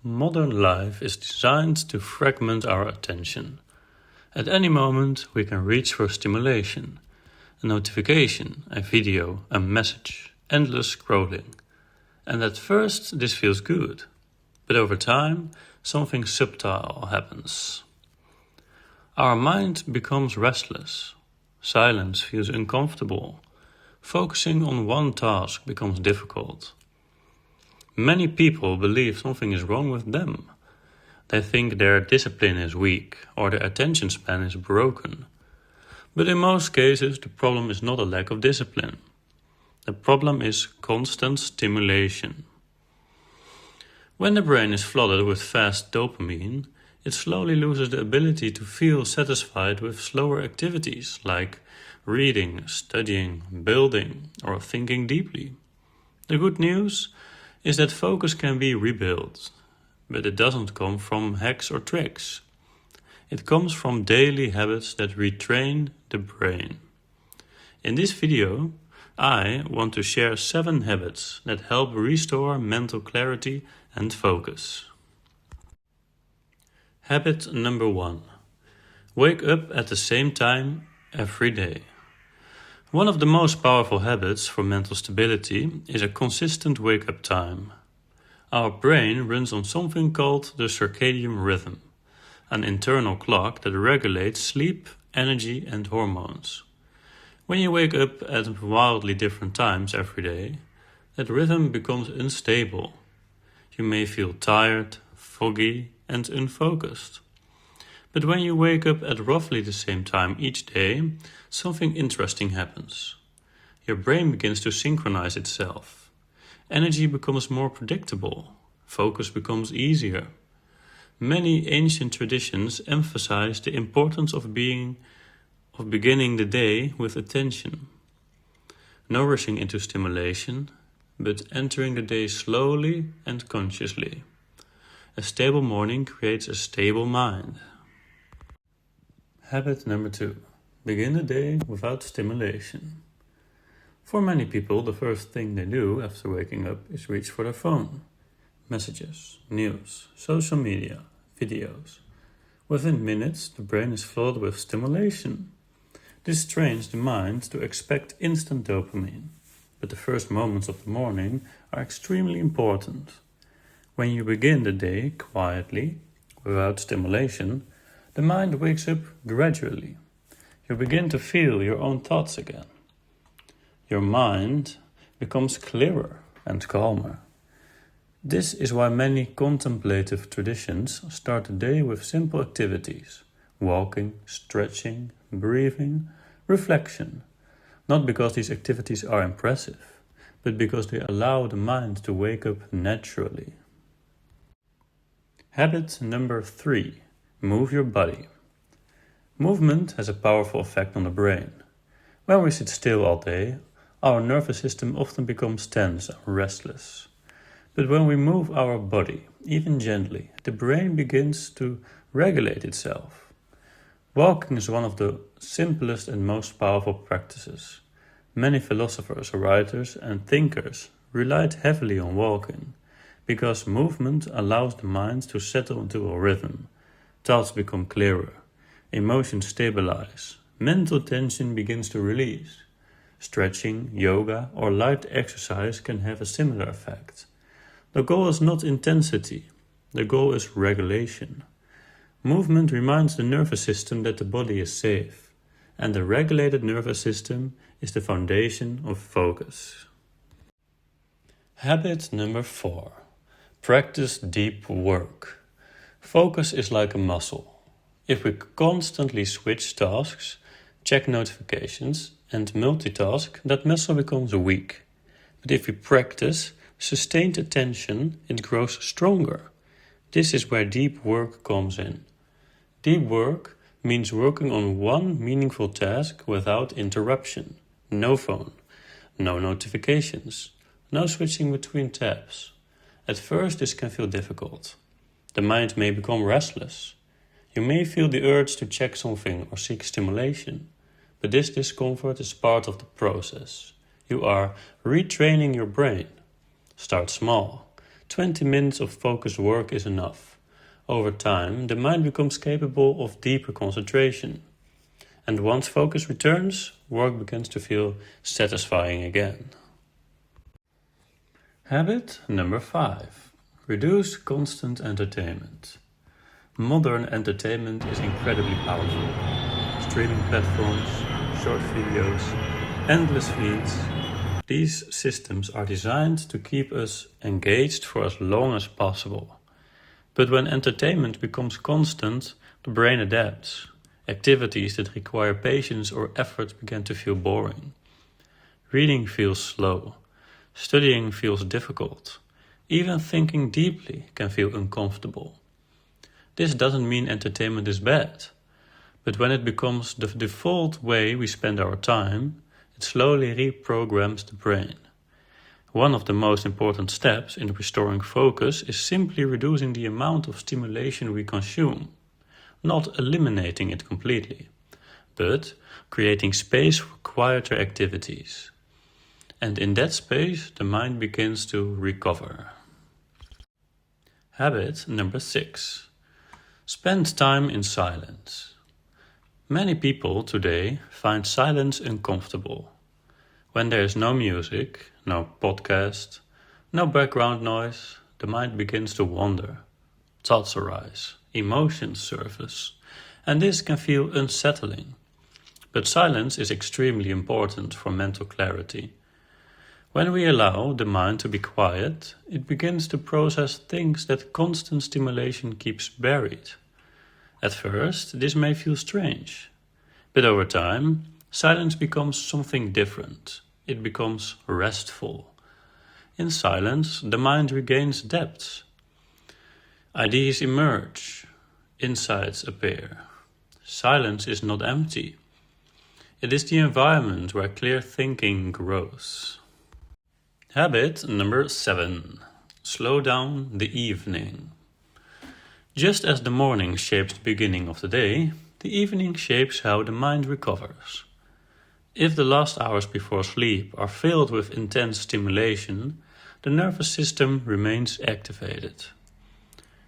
Modern life is designed to fragment our attention. At any moment we can reach for stimulation, a notification, a video, a message, endless scrolling. And at first this feels good, but over time something subtle happens. Our mind becomes restless, silence feels uncomfortable, focusing on one task becomes difficult. Many people believe something is wrong with them. They think their discipline is weak or their attention span is broken. But in most cases, the problem is not a lack of discipline. The problem is constant stimulation. When the brain is flooded with fast dopamine, it slowly loses the ability to feel satisfied with slower activities like reading, studying, building, or thinking deeply. The good news is that focus can be rebuilt, but it doesn't come from hacks or tricks. It comes from daily habits that retrain the brain. In this video, I want to share 7 habits that help restore mental clarity and focus. Habit number 1. Wake up at the same time every day. One of the most powerful habits for mental stability is a consistent wake-up time. Our brain runs on something called the circadian rhythm, an internal clock that regulates sleep, energy and hormones. When you wake up at wildly different times every day, that rhythm becomes unstable. You may feel tired, foggy and unfocused. But when you wake up at roughly the same time each day, something interesting happens. Your brain begins to synchronize itself. Energy becomes more predictable. Focus becomes easier. Many ancient traditions emphasize the importance of beginning the day with attention. No rushing into stimulation, but entering the day slowly and consciously. A stable morning creates a stable mind. Habit number 2. Begin the day without stimulation. For many people, the first thing they do after waking up is reach for their phone. Messages, news, social media, videos. Within minutes, the brain is flooded with stimulation. This trains the mind to expect instant dopamine. But the first moments of the morning are extremely important. When you begin the day quietly, without stimulation, the mind wakes up gradually. You begin to feel your own thoughts again. Your mind becomes clearer and calmer. This is why many contemplative traditions start the day with simple activities: walking, stretching, breathing, reflection. Not because these activities are impressive, but because they allow the mind to wake up naturally. Habit number 3. Move your body. Movement has a powerful effect on the brain. When we sit still all day, our nervous system often becomes tense and restless. But when we move our body, even gently, the brain begins to regulate itself. Walking is one of the simplest and most powerful practices. Many philosophers, writers and thinkers relied heavily on walking, because movement allows the mind to settle into a rhythm. Thoughts become clearer, emotions stabilize, mental tension begins to release. Stretching, yoga or light exercise can have a similar effect. The goal is not intensity, the goal is regulation. Movement reminds the nervous system that the body is safe, and the regulated nervous system is the foundation of focus. Habit number 4. Practice deep work. Focus is like a muscle. If we constantly switch tasks, check notifications and multitask, that muscle becomes weak. But if we practice sustained attention, it grows stronger. This is where deep work comes in. Deep work means working on one meaningful task without interruption. No phone, no notifications, no switching between tabs. At first this can feel difficult. The mind may become restless. You may feel the urge to check something or seek stimulation, but this discomfort is part of the process. You are retraining your brain. Start small. 20 minutes of focused work is enough. Over time, the mind becomes capable of deeper concentration. And once focus returns, work begins to feel satisfying again. Habit number 5. Reduce constant entertainment. Modern entertainment is incredibly powerful. Streaming platforms, short videos, endless feeds. These systems are designed to keep us engaged for as long as possible. But when entertainment becomes constant, the brain adapts. Activities that require patience or effort begin to feel boring. Reading feels slow. Studying feels difficult. Even thinking deeply can feel uncomfortable. This doesn't mean entertainment is bad, but when it becomes the default way we spend our time, it slowly reprograms the brain. One of the most important steps in restoring focus is simply reducing the amount of stimulation we consume, not eliminating it completely, but creating space for quieter activities. And in that space, the mind begins to recover. Habit number 6. Spend time in silence. Many people today find silence uncomfortable. When there is no music, no podcast, no background noise, the mind begins to wander. Thoughts arise, emotions surface, and this can feel unsettling. But silence is extremely important for mental clarity. When we allow the mind to be quiet, it begins to process things that constant stimulation keeps buried. At first, this may feel strange, but over time, silence becomes something different. It becomes restful. In silence, the mind regains depth. Ideas emerge, insights appear. Silence is not empty. It is the environment where clear thinking grows. Habit number 7. Slow down the evening. Just as the morning shapes the beginning of the day, the evening shapes how the mind recovers. If the last hours before sleep are filled with intense stimulation, the nervous system remains activated.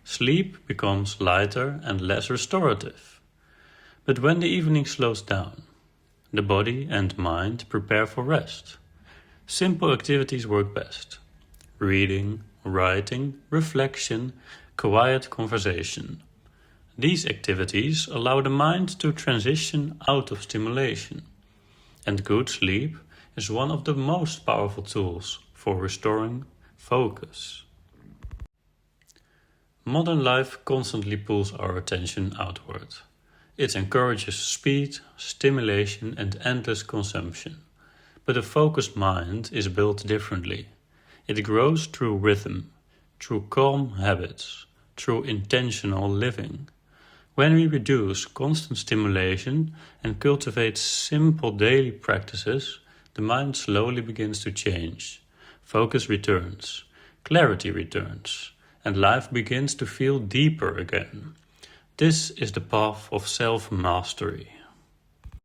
Sleep becomes lighter and less restorative. But when the evening slows down, the body and mind prepare for rest. Simple activities work best. Reading, writing, reflection, quiet conversation. These activities allow the mind to transition out of stimulation. And good sleep is one of the most powerful tools for restoring focus. Modern life constantly pulls our attention outward. It encourages speed, stimulation, and endless consumption. But a focused mind is built differently. It grows through rhythm, through calm habits, through intentional living. When we reduce constant stimulation and cultivate simple daily practices, the mind slowly begins to change. Focus returns, clarity returns, and life begins to feel deeper again. This is the path of self-mastery.